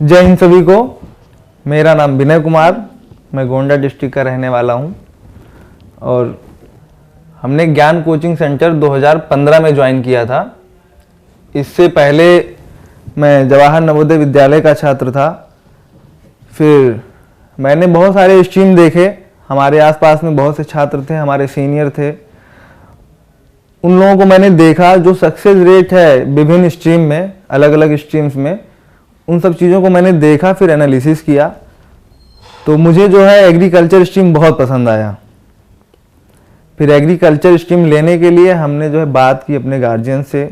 जय हिंद सभी को। मेरा नाम विनय कुमार, मैं गोंडा डिस्ट्रिक्ट का रहने वाला हूं और हमने ज्ञान कोचिंग सेंटर 2015 में ज्वाइन किया था। इससे पहले मैं जवाहर नवोदय विद्यालय का छात्र था। फिर मैंने बहुत सारे स्ट्रीम देखे। हमारे आसपास में बहुत से छात्र थे, हमारे सीनियर थे। उन लोगों को मैंने देखा जो सक्सेस रेट है विभिन्न स्ट्रीम में, अलग अलग स्ट्रीम्स में, उन सब चीज़ों को मैंने देखा, फिर एनालिसिस किया। तो मुझे जो है एग्रीकल्चर स्ट्रीम बहुत पसंद आया। फिर एग्रीकल्चर स्ट्रीम लेने के लिए हमने जो है बात की अपने गार्जियन से,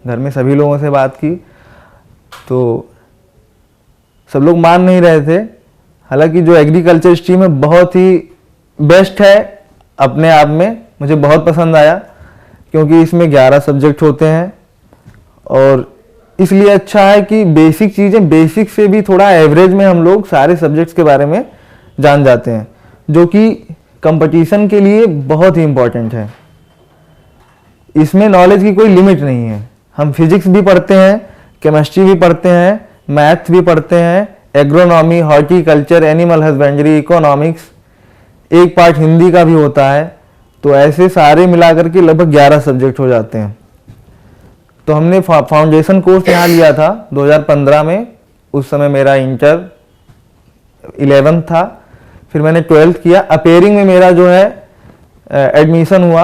घर में सभी लोगों से बात की। तो सब लोग मान नहीं रहे थे। हालांकि जो एग्रीकल्चर स्ट्रीम है बहुत ही बेस्ट है अपने आप में, मुझे बहुत पसंद आया क्योंकि इसमें 11 सब्जेक्ट होते हैं और इसलिए अच्छा है कि बेसिक चीज़ें, बेसिक से भी थोड़ा एवरेज में हम लोग सारे सब्जेक्ट्स के बारे में जान जाते हैं, जो कि कंपटीशन के लिए बहुत ही इम्पोर्टेंट है। इसमें नॉलेज की कोई लिमिट नहीं है। हम फिजिक्स भी पढ़ते हैं, केमिस्ट्री भी पढ़ते हैं, मैथ भी पढ़ते हैं, agronomy, horticulture, animal husbandry, economics, एक पार्ट हिंदी का भी होता है। तो ऐसे सारे मिलाकर के लगभग 11 सब्जेक्ट हो जाते हैं। तो हमने फाउंडेशन कोर्स यहाँ लिया था 2015 में। उस समय मेरा इंटर 11th था। फिर मैंने 12th किया। अपेयरिंग में मेरा जो है एडमिशन हुआ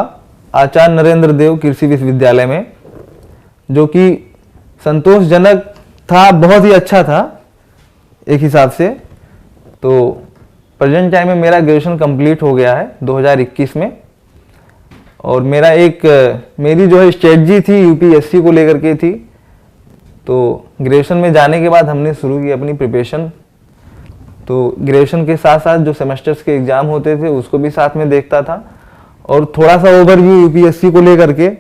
आचार्य नरेंद्र देव कृषि विश्वविद्यालय में, जो कि संतोषजनक था, बहुत ही अच्छा था एक हिसाब से। तो प्रेजेंट टाइम में मेरा ग्रेजुएशन कंप्लीट हो गया है 2021 में। और मेरी जो है स्ट्रेटजी थी यूपीएससी को लेकर के थी। तो ग्रेजुएशन में जाने के बाद हमने शुरू की अपनी प्रिपरेशन। तो ग्रेजुएशन के साथ साथ जो सेमेस्टर्स के एग्ज़ाम होते थे उसको भी साथ में देखता था और थोड़ा सा ओवरव्यू यूपीएससी को लेकर के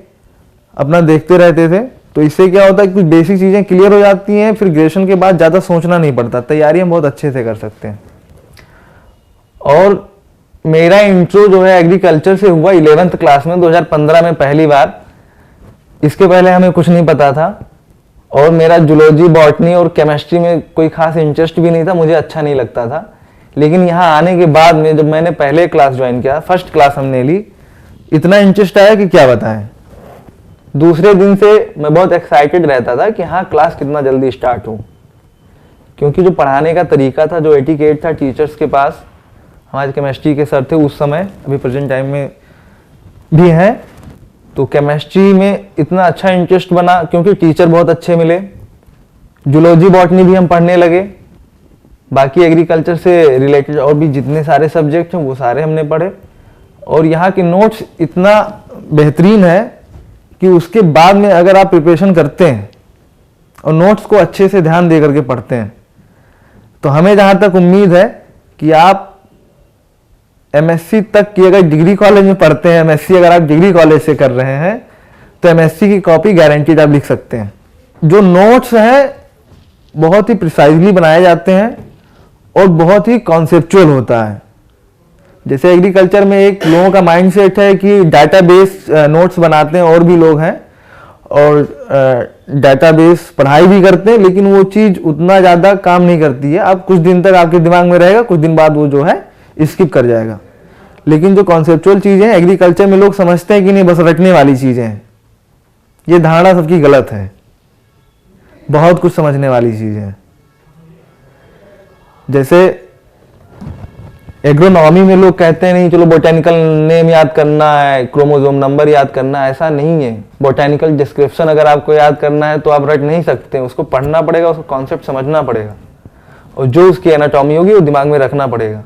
अपना देखते रहते थे। तो इससे क्या होता है कि कुछ बेसिक चीज़ें क्लियर हो जाती हैं, फिर ग्रेजुएशन के बाद ज़्यादा सोचना नहीं पड़ता, तैयारी हम बहुत अच्छे से कर सकते हैं। और मेरा इंट्रो जो है एग्रीकल्चर से हुआ 11th क्लास में 2015 में पहली बार। इसके पहले हमें कुछ नहीं पता था और मेरा जूलॉजी, बॉटनी और केमिस्ट्री में कोई खास इंटरेस्ट भी नहीं था, मुझे अच्छा नहीं लगता था। लेकिन यहाँ आने के बाद में जब मैंने पहले क्लास ज्वाइन किया, फर्स्ट क्लास हमने ली, इतना इंटरेस्ट आया कि क्या बताएं। दूसरे दिन से मैं बहुत एक्साइटेड रहता था कि हाँ क्लास कितना जल्दी स्टार्ट हो, क्योंकि जो पढ़ाने का तरीका था, जो एटिकेट था टीचर्स के पास, हमारे केमिस्ट्री के सर थे उस समय, अभी प्रेजेंट टाइम में भी हैं। तो केमिस्ट्री में इतना अच्छा इंटरेस्ट बना क्योंकि टीचर बहुत अच्छे मिले। जूलॉजी, बॉटनी भी हम पढ़ने लगे। बाकी एग्रीकल्चर से रिलेटेड और भी जितने सारे सब्जेक्ट हैं वो सारे हमने पढ़े। और यहाँ के नोट्स इतना बेहतरीन है कि उसके बाद में अगर आप प्रिपरेशन करते हैं और नोट्स को अच्छे से ध्यान दे करके पढ़ते हैं, तो हमें जहाँ तक उम्मीद है कि आप एमएससी तक की अगर डिग्री कॉलेज में पढ़ते हैं, एमएससी अगर आप डिग्री कॉलेज से कर रहे हैं, तो एमएससी की कॉपी गारंटीड आप लिख सकते हैं। जो नोट्स हैं बहुत ही प्रिसाइजली बनाए जाते हैं और बहुत ही कॉन्सेप्चुअल होता है। जैसे एग्रीकल्चर में एक लोगों का माइंडसेट है कि डाटाबेस नोट्स बनाते हैं, और भी लोग हैं और डाटाबेस पढ़ाई भी करते हैं, लेकिन वो चीज़ उतना ज़्यादा काम नहीं करती है। आप कुछ दिन तक आपके दिमाग में रहेगा, कुछ दिन बाद वो जो है स्किप कर जाएगा। लेकिन जो कॉन्सेप्चुअल चीज़ें एग्रीकल्चर में लोग समझते हैं कि नहीं बस रटने वाली चीज़ें हैं, ये धारणा सबकी गलत है। बहुत कुछ समझने वाली चीज़ें हैं। जैसे एग्रोनॉमी में लोग कहते हैं नहीं चलो बोटेनिकल नेम याद करना है, क्रोमोसोम नंबर याद करना है, ऐसा नहीं है। बोटेनिकल डिस्क्रिप्शन अगर आपको याद करना है तो आप रट नहीं सकते, उसको पढ़ना पड़ेगा, उसको कॉन्सेप्ट समझना पड़ेगा और जो उसकी एनाटॉमी होगी वो दिमाग में रखना पड़ेगा।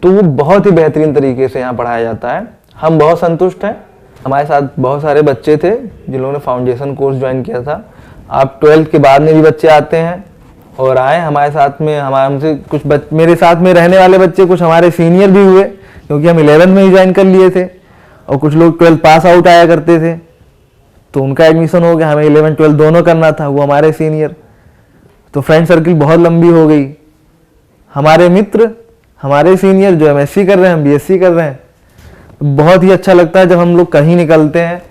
तो वो बहुत ही बेहतरीन तरीके से यहाँ पढ़ाया जाता है। हम बहुत संतुष्ट हैं। हमारे साथ बहुत सारे बच्चे थे जिन लोगों ने फाउंडेशन कोर्स ज्वाइन किया था। आप 12th के बाद में भी बच्चे आते हैं और आए हमारे साथ में। हमसे कुछ मेरे साथ में रहने वाले बच्चे कुछ हमारे सीनियर भी हुए, क्योंकि हम 11th में ही ज्वाइन कर लिए थे और कुछ लोग 12th पास आउट आया करते थे, तो उनका एडमिशन हो गया। हमें 11th 12th दोनों करना था, वो हमारे सीनियर। तो फ्रेंड सर्किल बहुत लंबी हो गई। हमारे मित्र, हमारे सीनियर जो एमएससी कर रहे हैं, हम बीएससी कर रहे हैं। बहुत ही अच्छा लगता है जब हम लोग कहीं निकलते हैं।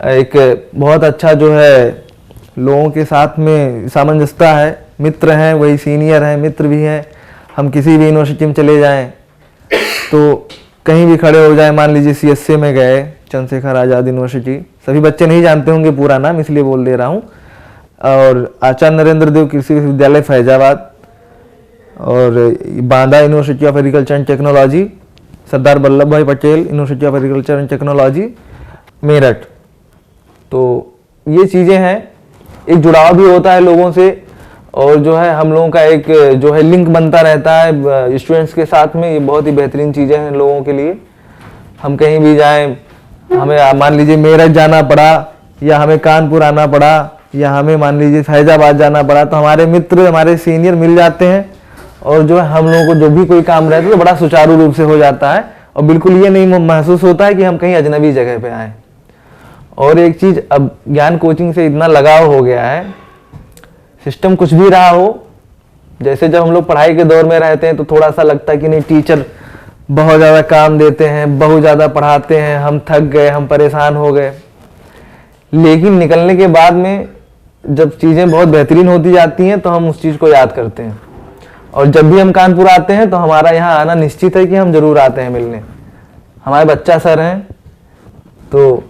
एक बहुत अच्छा जो है लोगों के साथ में सामंजस्यता है। मित्र हैं, वही सीनियर हैं, मित्र भी हैं। हम किसी भी यूनिवर्सिटी में चले जाएं तो कहीं भी खड़े हो जाए, मान लीजिए CSA में गए, चंद्रशेखर आज़ाद यूनिवर्सिटी, सभी बच्चे नहीं जानते होंगे पूरा नाम, इसलिए बोल दे रहा हूँ, और आचार्य नरेंद्र देव कृषि विश्वविद्यालय फैजाबाद, और Banda university of agriculture and technology, Sardar Vallabh Bhai Patel university of agriculture and technology Meerut. तो ये चीज़ें हैं, एक जुड़ाव भी होता है लोगों से, और जो है हम लोगों का एक जो है लिंक बनता रहता है स्टूडेंट्स के साथ में। ये बहुत ही बेहतरीन चीज़ें हैं लोगों के लिए। हम कहीं भी जाएं, हमें मान लीजिए मेरठ जाना पड़ा, या हमें कानपुर आना पड़ा, या हमें मान लीजिए फैजाबाद जाना पड़ा, तो हमारे मित्र, हमारे सीनियर मिल जाते हैं, और जो है हम लोगों को जो भी कोई काम रहता है तो बड़ा सुचारू रूप से हो जाता है, और बिल्कुल ये नहीं महसूस होता है कि हम कहीं अजनबी जगह पे आए। और एक चीज़, अब ज्ञान कोचिंग से इतना लगाव हो गया है, सिस्टम कुछ भी रहा हो, जैसे जब हम लोग पढ़ाई के दौर में रहते हैं तो थोड़ा सा लगता है कि नहीं, टीचर बहुत ज़्यादा काम देते हैं, बहुत ज़्यादा पढ़ाते हैं, हम थक गए, हम परेशान हो गए। लेकिन निकलने के बाद में जब चीज़ें बहुत बेहतरीन होती जाती हैं तो हम उस चीज़ को याद करते हैं, और जब भी हम कानपुर आते हैं तो हमारा यहाँ आना निश्चित है कि हम ज़रूर आते हैं मिलने। हमारे बच्चा सर हैं, तो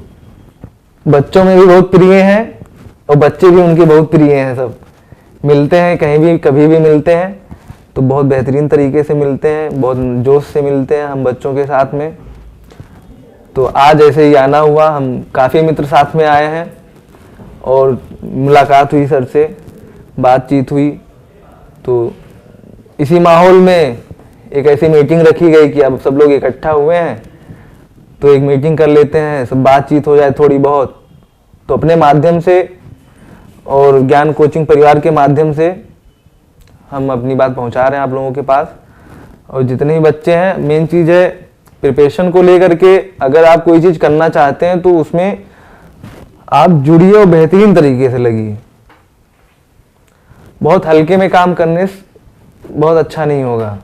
बच्चों में भी बहुत प्रिय हैं, और बच्चे भी उनके बहुत प्रिय हैं। सब मिलते हैं, कहीं भी कभी भी मिलते हैं तो बहुत बेहतरीन तरीके से मिलते हैं, बहुत जोश से मिलते हैं हम बच्चों के साथ में। तो आज ऐसे ही आना हुआ, हम काफ़ी मित्र साथ में आए हैं, और मुलाकात हुई सर से, बातचीत हुई। तो इसी माहौल में एक ऐसी मीटिंग रखी गई कि अब सब लोग इकट्ठा हुए हैं तो एक मीटिंग कर लेते हैं, सब बातचीत हो जाए थोड़ी बहुत। तो अपने माध्यम से और ज्ञान कोचिंग परिवार के माध्यम से हम अपनी बात पहुंचा रहे हैं आप लोगों के पास। और जितने भी बच्चे हैं, मेन चीज़ है प्रिपरेशन को लेकर के, अगर आप कोई चीज़ करना चाहते हैं तो उसमें आप जुड़िए और बेहतरीन तरीके से लगिए। बहुत हल्के में काम करने से बहुत अच्छा नहीं होगा,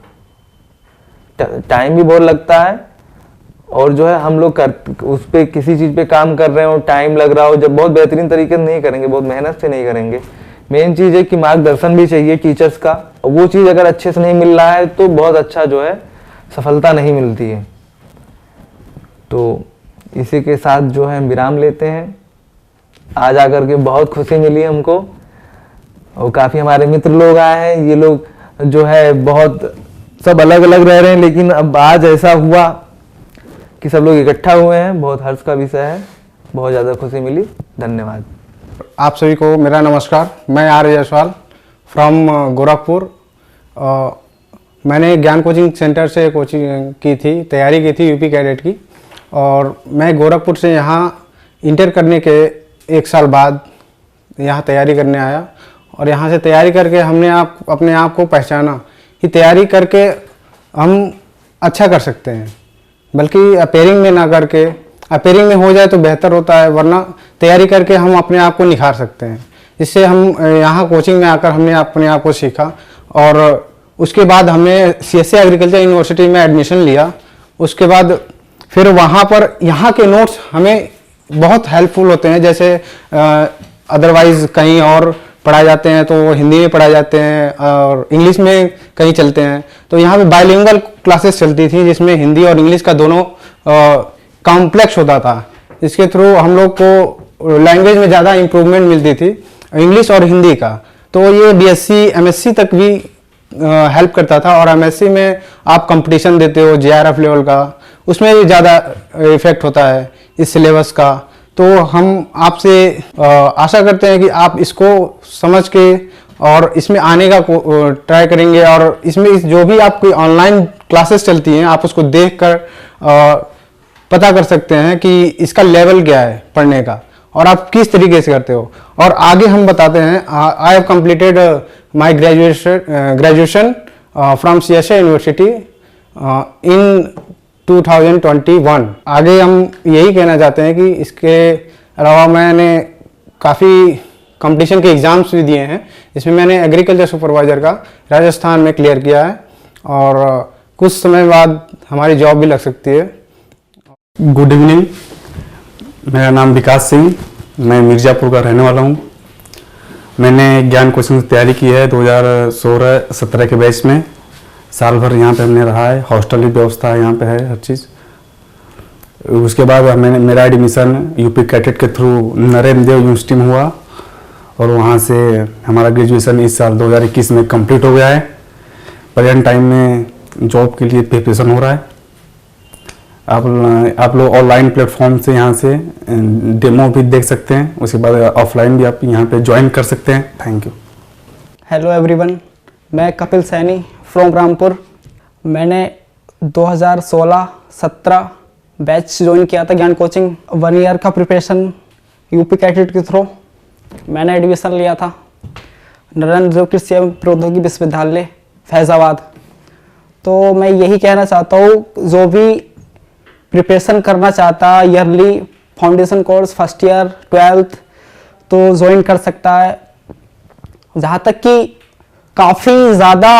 टाइम भी बहुत लगता है, और जो है हम लोग उस पर किसी चीज़ पे काम कर रहे हो, टाइम लग रहा हो, जब बहुत बेहतरीन तरीके से नहीं करेंगे, बहुत मेहनत से नहीं करेंगे। मेन चीज़ है कि मार्गदर्शन भी चाहिए टीचर्स का, और वो चीज़ अगर अच्छे से नहीं मिल रहा है तो बहुत अच्छा जो है सफलता नहीं मिलती है। तो इसी के साथ जो है हम विराम लेते हैं। आज आकर के बहुत खुशी मिली हमको, और काफ़ी हमारे मित्र लोग आए हैं। ये लोग जो है बहुत सब अलग अलग रह रहे हैं, लेकिन अब आज ऐसा हुआ कि सब लोग इकट्ठा हुए हैं, बहुत हर्ष का विषय है, बहुत ज़्यादा खुशी मिली। धन्यवाद। आप सभी को मेरा नमस्कार। मैं आर्य जायसवाल फ्रॉम गोरखपुर। मैंने ज्ञान कोचिंग सेंटर से कोचिंग की थी, तैयारी की थी यूपी कैडेट की, और मैं गोरखपुर से यहाँ इंटर करने के 1 साल बाद यहाँ तैयारी करने आया। और यहाँ से तैयारी करके हमने अपने आप को पहचाना कि तैयारी करके हम अच्छा कर सकते हैं, बल्कि अपेयरिंग में ना करके, अपेयरिंग में हो जाए तो बेहतर होता है, वरना तैयारी करके हम अपने आप को निखार सकते हैं। इससे हम यहाँ कोचिंग में आकर हमने अपने आप को सीखा, और उसके बाद हमने CSA एग्रीकल्चर यूनिवर्सिटी में एडमिशन लिया। उसके बाद फिर वहाँ पर यहाँ के नोट्स हमें बहुत हेल्पफुल होते हैं। जैसे अदरवाइज़ कहीं और पढ़ाए जाते हैं तो वो हिंदी में पढ़ाए जाते हैं और इंग्लिश में कहीं चलते हैं, तो यहाँ पे बाइलिंगुअल क्लासेस चलती थी जिसमें हिंदी और इंग्लिश का दोनों कॉम्प्लेक्स होता था। इसके थ्रू हम लोग को लैंग्वेज में ज़्यादा इम्प्रूवमेंट मिलती थी, इंग्लिश और हिंदी का। तो ये BSc MSc तक भी हेल्प करता था, और MSc में आप कंपटीशन देते हो JRF लेवल का, उसमें ज़्यादा इफेक्ट होता है इस सिलेबस का। तो हम आपसे आशा करते हैं कि आप इसको समझ के और इसमें आने का ट्राई करेंगे, और इसमें जो भी आपकी ऑनलाइन क्लासेस चलती हैं आप उसको देखकर पता कर सकते हैं कि इसका लेवल क्या है पढ़ने का, और आप किस तरीके से करते हो। और आगे हम बताते हैं। I have completed my graduation from CSA university in 2021। आगे हम यही कहना चाहते हैं कि इसके अलावा मैंने काफ़ी कंपटीशन के एग्ज़ाम्स भी दिए हैं। इसमें मैंने एग्रीकल्चर सुपरवाइज़र का राजस्थान में क्लियर किया है, और कुछ समय बाद हमारी जॉब भी लग सकती है। गुड इवनिंग, मेरा नाम विकास सिंह, मैं मिर्ज़ापुर का रहने वाला हूँ। मैंने ज्ञान कोचिंग से तैयारी की है 2016-17 के बैच में। साल भर यहाँ पे हमने रहा है, हॉस्टल की व्यवस्था यहाँ पे है, हर चीज़। उसके बाद मैंने मेरा एडमिशन यूपी कैडेट के थ्रू नरेंद्र देव यूनिवर्सिटी में हुआ और वहाँ से हमारा ग्रेजुएशन इस साल 2021 में कंप्लीट हो गया है। प्रेजेंट टाइम में जॉब के लिए प्रिपरेशन हो रहा है। आप लोग ऑनलाइन प्लेटफॉर्म से यहाँ से डेमो भी देख सकते हैं, उसके बाद ऑफलाइन भी आप यहाँ पे ज्वाइन कर सकते हैं। Thank you. हेलो एवरीवन, मैं कपिल सैनी फ्रॉम रामपुर। मैंने 2016-17 बैच ज्वाइन किया था ज्ञान कोचिंग। 1 ईयर का प्रिपरेशन यूपी कैडेट के थ्रू मैंने एडमिशन लिया था नरेंद्र देव कृषि एवं प्रौद्योगिकी विश्वविद्यालय फैज़ाबाद। तो मैं यही कहना चाहता हूँ, जो भी प्रिपरेशन करना चाहता है yearly foundation course first year 12th तो ज्वाइन कर सकता है। जहाँ तक कि काफ़ी ज़्यादा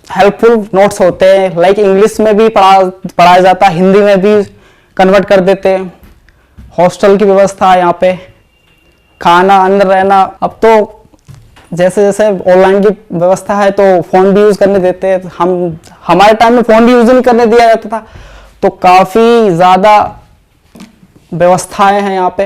हेल्पफुल नोट्स होते हैं, लाइक इंग्लिश में भी पढ़ाया जाता है, हिंदी में भी कन्वर्ट कर देते हैं। हॉस्टल की व्यवस्था है यहाँ पे, खाना अंदर रहना। अब तो जैसे जैसे ऑनलाइन की व्यवस्था है तो फ़ोन भी यूज़ करने देते हैं। हमारे टाइम में फ़ोन भी यूज़ नहीं करने दिया जाता था। तो काफ़ी ज़्यादा व्यवस्थाएं हैं यहाँ पे।